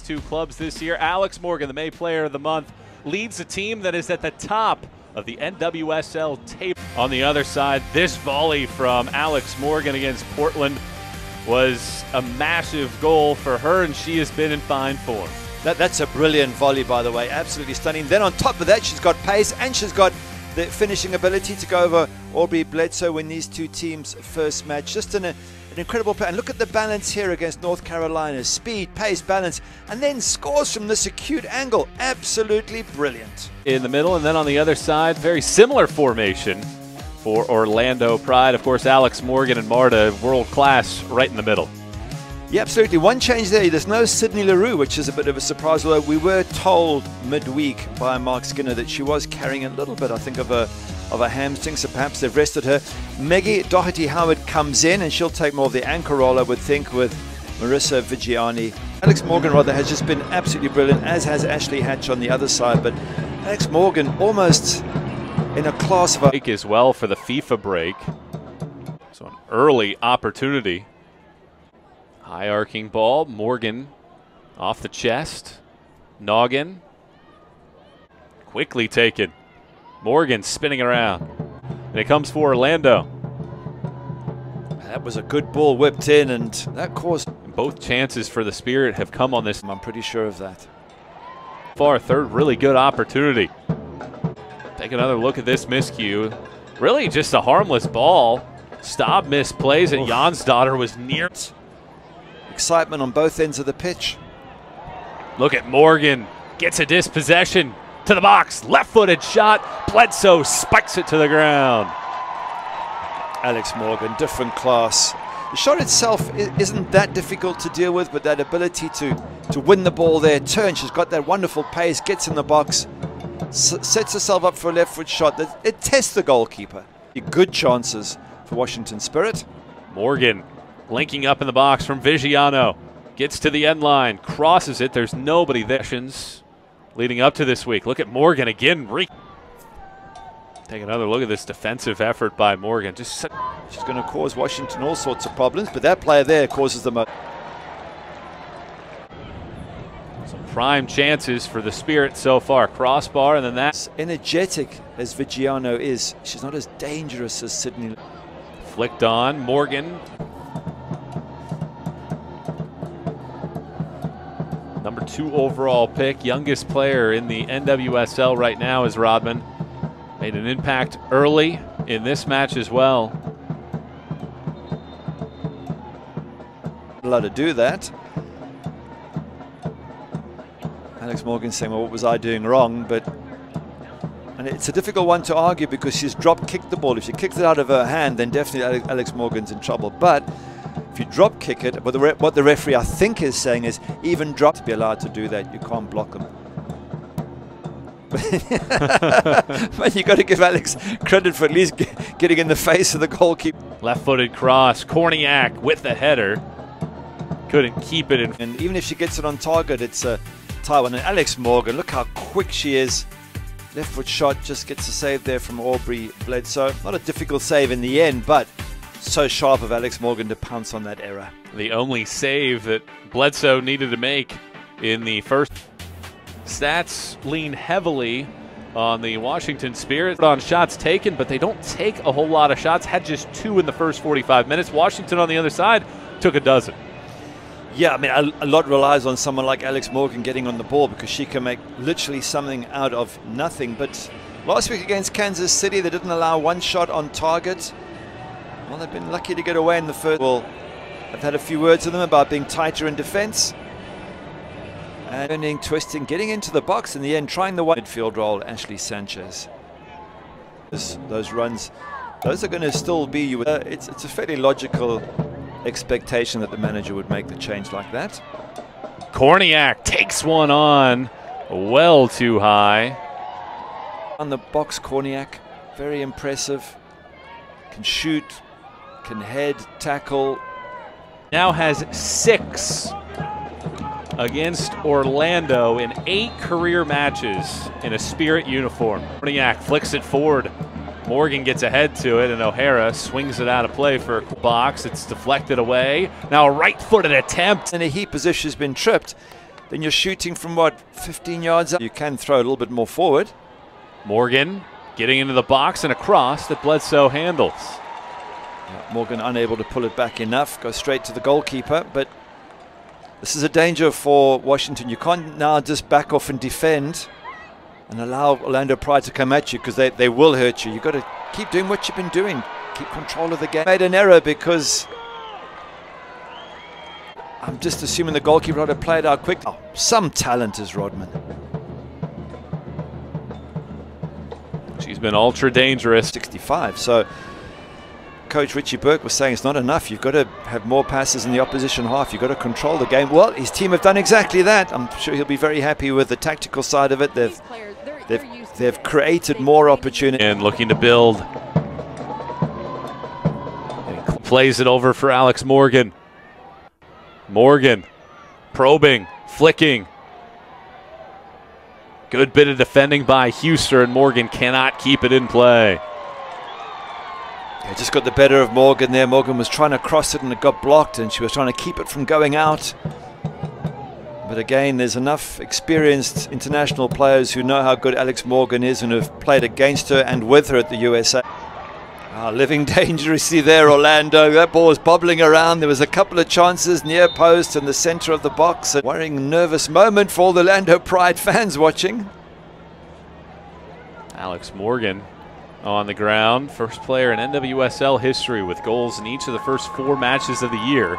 two clubs this year. Alex Morgan, the May Player of the Month, leads a team that is at the top of the NWSL table. On the other side, this volley from Alex Morgan against Portland was a massive goal for her, and she has been in fine form. That's a brilliant volley, by the way, absolutely stunning. Then on top of that, she's got pace and she's got the finishing ability to go over Aubrey Bledsoe when these two teams first match. Just an incredible play. And look at the balance here against North Carolina. Speed, pace, balance, and then scores from this acute angle. Absolutely brilliant. In the middle, and then on the other side, very similar formation for Orlando Pride. Of course, Alex Morgan and Marta, world class right in the middle. Yeah, absolutely. One change there. There's no Sydney Leroux, which is a bit of a surprise, although we were told midweek by Mark Skinner that she was carrying a little bit, I think, of a hamstring, so perhaps they've rested her. Maggie Doherty-Howard comes in, and she'll take more of the anchor role, I would think, with Marissa Vigiani. Alex Morgan, rather, has just been absolutely brilliant, as has Ashley Hatch on the other side, but Alex Morgan almost in a class of... As well for the FIFA break. So an early opportunity. High arcing ball, Morgan off the chest, Noggin, quickly taken. Morgan spinning around, and it comes for Orlando. That was a good ball whipped in, and that caused... Both chances for the Spirit have come on this. I'm pretty sure of that. Far third really good opportunity. Take another look at this miscue. Really just a harmless ball. Stop misplays, and Jansdotter was near. Excitement on both ends of the pitch. Look at Morgan, gets a dispossession to the box, left-footed shot, Bledsoe spikes it to the ground. Alex Morgan, different class. The shot itself isn't that difficult to deal with, but that ability to win the ball there, turn, she's got that wonderful pace, gets in the box, sets herself up for a left-foot shot. It tests the goalkeeper. Good chances for Washington Spirit. Morgan linking up in the box from Vigiano. Gets to the end line, crosses it. There's nobody there. Leading up to this week. Look at Morgan again. Take another look at this defensive effort by Morgan. She's going to cause Washington all sorts of problems, but that player there causes them a... Some prime chances for the Spirit so far. Crossbar, and then that. As energetic as Vigiano is, she's not as dangerous as Sydney. Flicked on. Morgan. Number 2 overall pick, youngest player in the NWSL right now is Rodman. Made an impact early in this match as well. Allowed to do that. Alex Morgan saying, well, what was I doing wrong? And it's a difficult one to argue because she's drop kicked the ball. If she kicked it out of her hand, then definitely Alex Morgan's in trouble. But if you drop kick it, what the referee I think is saying is even drop to be allowed to do that. You can't block them. But you got to give Alex credit for at least getting in the face of the goalkeeper. Left-footed cross, Korniak with the header. Couldn't keep it in. And even if she gets it on target, it's a tie one. And Alex Morgan, look how quick she is. Left foot shot, just gets a save there from Aubrey Bledsoe. Not a difficult save in the end, but so sharp of Alex Morgan to pounce on that error. The only save that Bledsoe needed to make in the first. Stats lean heavily on the Washington Spirit on shots taken, but they don't take a whole lot of shots. Had just 2 in the first 45 minutes. Washington on the other side took a dozen. Yeah, I mean, a lot relies on someone like Alex Morgan getting on the ball because she can make literally something out of nothing. But last week against Kansas City, they didn't allow one shot on target. Well, they've been lucky to get away in the first. Well, I've had a few words with them about being tighter in defense. And turning, twisting, getting into the box in the end, trying the midfield role, Ashley Sanchez. Those runs, those are going to still be, it's a fairly logical expectation that the manager would make the change like that. Korniak takes one on, well too high. On the box, Korniak, very impressive. Can shoot, can head, tackle. Now has 6 against Orlando in 8 career matches in a Spirit uniform. Korniak flicks it forward. Morgan gets ahead to it, and O'Hara swings it out of play for a box. It's deflected away. Now a right-footed attempt. In a heat position has been tripped. then you're shooting from what, 15 yards up. You can throw a little bit more forward. Morgan getting into the box and across that Bledsoe handles. Morgan unable to pull it back enough, go straight to the goalkeeper, but this is a danger for Washington. You can't now just back off and defend and allow Orlando Pride to come at you, because they will hurt you. You've got to keep doing what you've been doing. Keep control of the game. Made an error because I'm just assuming the goalkeeper ought to play it out quick. Oh, some talent is Rodman. She's been ultra dangerous. 65. So Coach Richie Burke was saying it's not enough. You've got to have more passes in the opposition half. You've got to control the game. Well, his team have done exactly that. I'm sure he'll be very happy with the tactical side of it. They've created more opportunity. And looking to build. And plays it over for Alex Morgan. Morgan probing, flicking. Good bit of defending by Huster, and Morgan cannot keep it in play. They just got the better of Morgan there. Morgan was trying to cross it and it got blocked, and she was trying to keep it from going out. But again, there's enough experienced international players who know how good Alex Morgan is and have played against her and with her at the USA. Living dangerously there, Orlando. That ball was bobbling around. There was a couple of chances near post in the center of the box. A worrying, nervous moment for all the Orlando Pride fans watching. Alex Morgan on the ground. First player in NWSL history with goals in each of the first 4 matches of the year,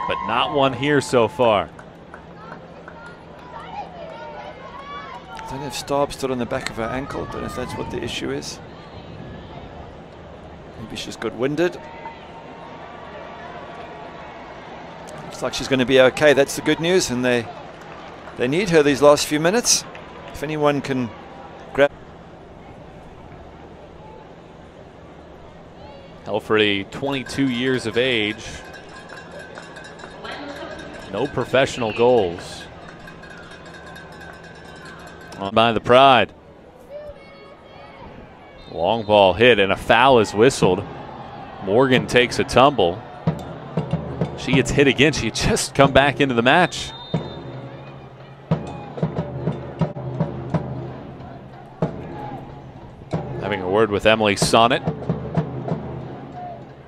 but not one here so far. I don't know if Staub stood on the back of her ankle. Don't know if that's what the issue is. Maybe she's got winded. Looks like she's going to be okay. That's the good news, and they need her these last few minutes. If anyone can grab. Helferty, 22 years of age. No professional goals. By the Pride. Long ball hit and a foul is whistled. Morgan takes a tumble. She gets hit again. She had just come back into the match. Having a word with Emily Sonnet.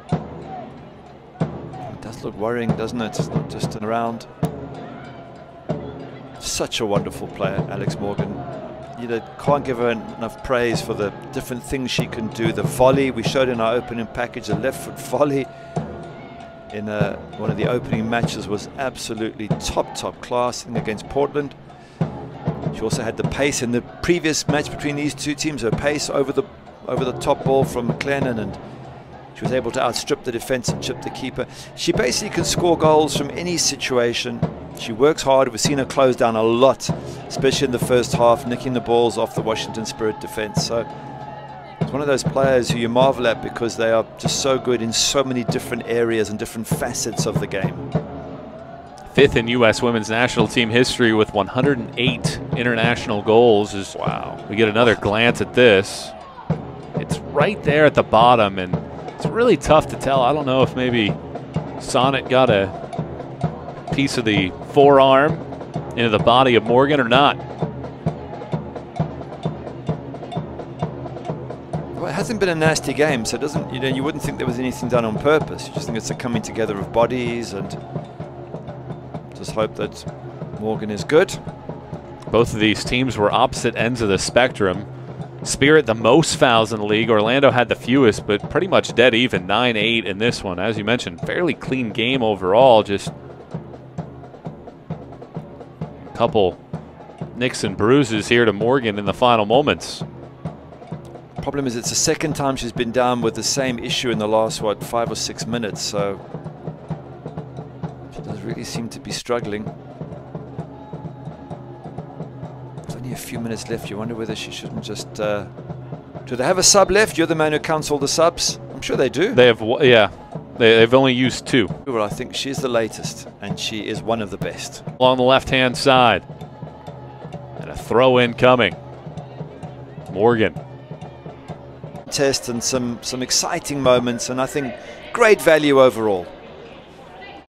It does look worrying, doesn't it? It's not just around. Such a wonderful player, Alex Morgan. You can't give her enough praise for the different things she can do. The volley we showed in our opening package, a left foot volley in one of the opening matches was absolutely top class, I think, against Portland. She also had the pace in the previous match between these two teams, her pace over the top ball from McLennan, and she was able to outstrip the defense and chip the keeper. She basically can score goals from any situation. She works hard. We've seen her close down a lot, especially in the first half, nicking the balls off the Washington Spirit defense. So it's one of those players who you marvel at because they are just so good in so many different areas and different facets of the game. 5th in U.S. women's national team history with 108 international goals. Wow. We get another glance at this. It's right there at the bottom, and it's really tough to tell. I don't know if maybe Sonnet got a piece of the forearm into the body of Morgan or not. Well, it hasn't been a nasty game, so it doesn't, you wouldn't think there was anything done on purpose. You just think it's a coming together of bodies, and just hope that Morgan is good. Both of these teams were opposite ends of the spectrum. Spirit the most fouls in the league. Orlando had the fewest, but pretty much dead even, 9-8 in this one. As you mentioned, fairly clean game overall, just a couple nicks and bruises here to Morgan in the final moments. Problem is, it's the second time she's been down with the same issue in the last, 5 or 6 minutes, so she does really seem to be struggling. There's only a few minutes left. You wonder whether she shouldn't just do they have a sub left? You're the man who counts all the subs. I'm sure they do. They have, yeah, they've only used 2. Well, I think she's the latest, and she is one of the best. Along the left-hand side, and a throw in coming. Morgan. Test and some exciting moments, and I think great value overall.